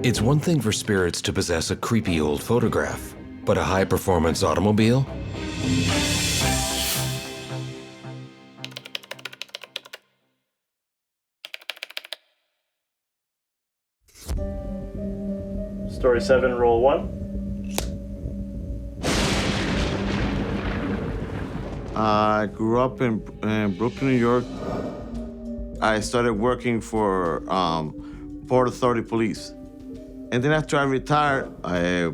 It's one thing for spirits to possess a creepy old photograph, but a high-performance automobile? Story 7, roll 1. I grew up in Brooklyn, New York. I started working for Port Authority Police. And then after I retired, I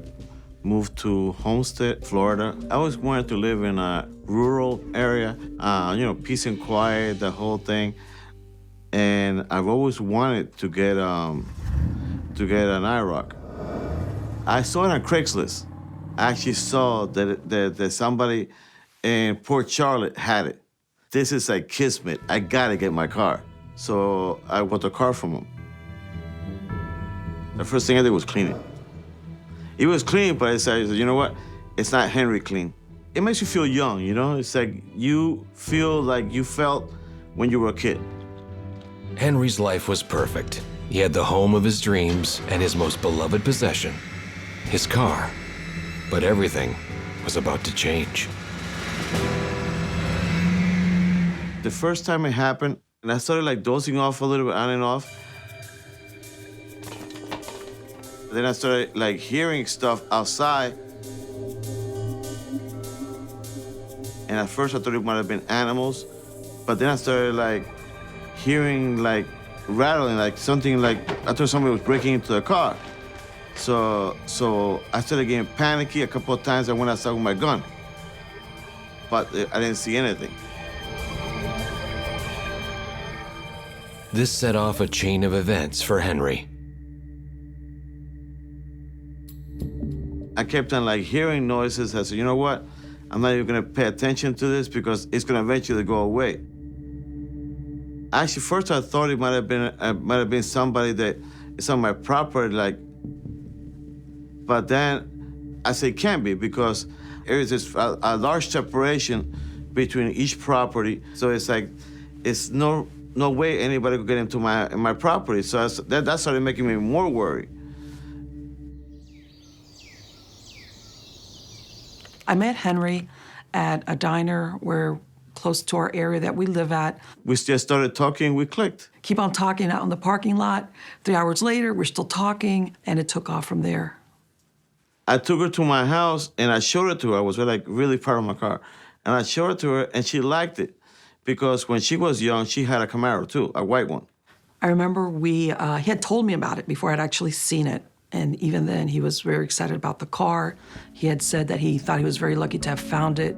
moved to Homestead, Florida. I always wanted to live in a rural area, peace and quiet, the whole thing. And I've always wanted to get an IROC. I saw it on Craigslist. I actually saw that somebody in Port Charlotte had it. This is like kismet. I gotta get my car. So I bought the car from him. The first thing I did was clean it. It was clean, but I said, you know what? It's not Henry clean. It makes you feel young, you know? It's like you feel like you felt when you were a kid. Henry's life was perfect. He had the home of his dreams and his most beloved possession, his car. But everything was about to change. The first time it happened, and I started like dozing off a little bit on and off. Then I started like hearing stuff outside. And at first I thought it might have been animals, but then I started like hearing like rattling, like something like, I thought somebody was breaking into the car. So I started getting panicky. A couple of times I went outside with my gun, but I didn't see anything. This set off a chain of events for Henry. I kept on like hearing noises. I said, you know what? I'm not even gonna pay attention to this because it's gonna eventually go away. Actually, first I thought it might have been somebody that is on my property, like. But then I said it can't be because there is this a large separation between each property. So it's like it's no way anybody could get into my property. So that started making me more worried. I met Henry at a diner where close to our area that we live at. We just started talking, we clicked. Keep on talking out in the parking lot. 3 hours later, we're still talking, and it took off from there. I took her to my house and I showed it to her. I was like really proud of my car. And I showed it to her and she liked it because when she was young, she had a Camaro too, a white one. I remember he had told me about it before I'd actually seen it. And even then, he was very excited about the car. He had said that he thought he was very lucky to have found it.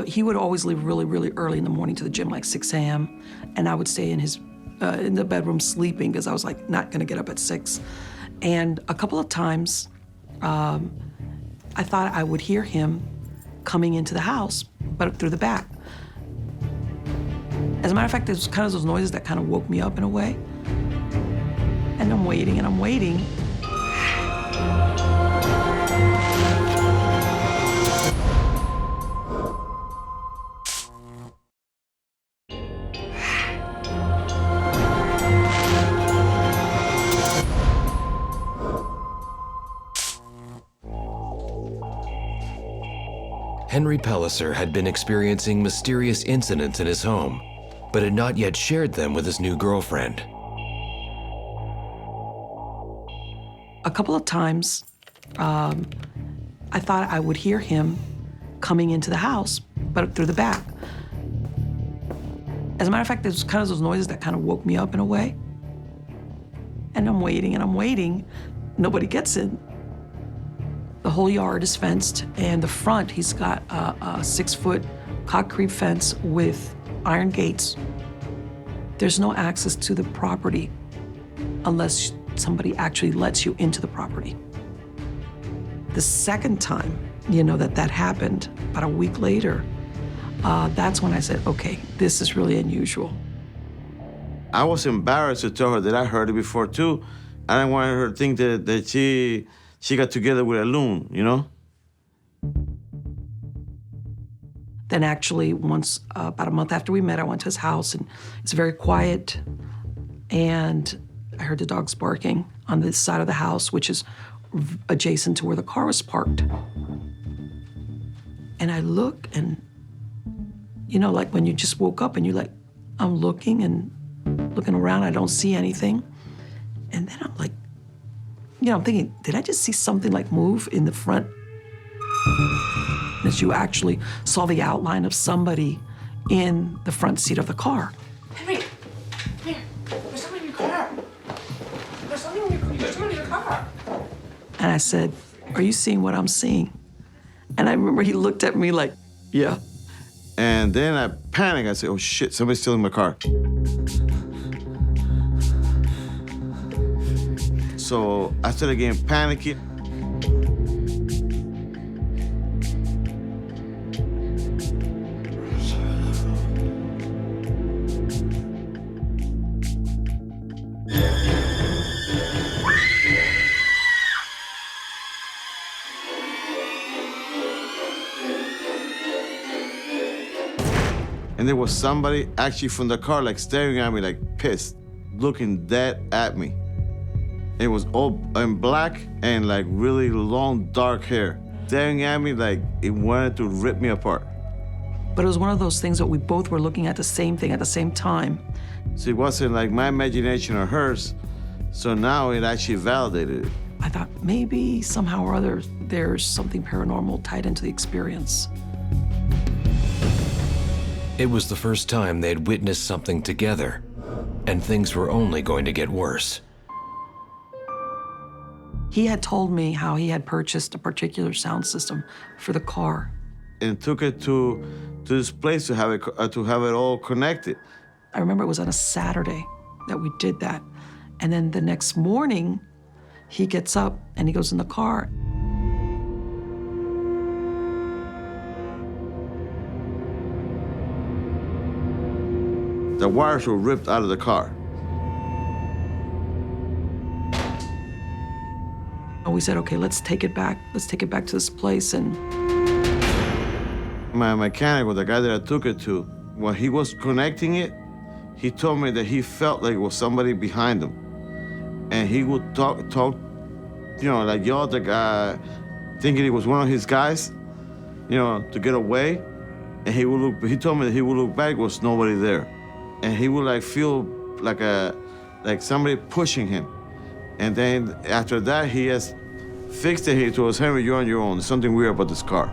He would always leave really, really early in the morning to the gym, like 6 a.m. And I would stay in the bedroom sleeping because I was like not gonna get up at 6. And a couple of times, I thought I would hear him coming into the house, but through the back. As a matter of fact, it was kind of those noises that kind of woke me up in a way. And I'm waiting and I'm waiting. Henry Pelliser had been experiencing mysterious incidents in his home, but had not yet shared them with his new girlfriend. A couple of times, I thought I would hear him coming into the house, but through the back. As a matter of fact, it was kind of those noises that kind of woke me up in a way. And I'm waiting and I'm waiting. Nobody gets in. The whole yard is fenced, and the front, he's got a 6-foot concrete fence with iron gates. There's no access to the property unless somebody actually lets you into the property. The second time, that happened, about a week later, that's when I said, okay, this is really unusual. I was embarrassed to tell her that I heard it before too. I didn't want her to think that she got together with a loon, Then actually, once, about a month after we met, I went to his house, and it's very quiet. And I heard the dogs barking on this side of the house, which is adjacent to where the car was parked. And I look and, you know, like when you just woke up and you're like, I'm looking and looking around, I don't see anything. And then I'm like, you know, I'm thinking, did I just see something like move in the front? As you actually saw the outline of somebody in the front seat of the car. Henry, come here. There's someone in your car. There's someone in your car. And I said, are you seeing what I'm seeing? And I remember he looked at me like, yeah. And then I panicked. I said, oh shit, somebody's stealing my car. So I started getting panicky. And there was somebody actually from the car, like staring at me, like pissed, looking dead at me. It was all in black and like really long, dark hair, staring at me like it wanted to rip me apart. But it was one of those things that we both were looking at the same thing at the same time. So it wasn't like my imagination or hers. So now it actually validated it. I thought maybe somehow or other there's something paranormal tied into the experience. It was the first time they had witnessed something together, and things were only going to get worse. He had told me how he had purchased a particular sound system for the car. And took it to this place to have it all connected. I remember it was on a Saturday that we did that. And then the next morning, he gets up and he goes in the car. The wires were ripped out of the car. And we said, okay, let's take it back. Let's take it back to this place. And my mechanic, or the guy that I took it to, when he was connecting it, he told me that he felt like it was somebody behind him. And he would talk, you know, like yell at the guy, thinking it was one of his guys, you know, to get away. And he would look, he told me that he would look back, was nobody there. And he would like feel like somebody pushing him. And then after that, he has fixed it. He told us, Henry, you're on your own. There's something weird about this car.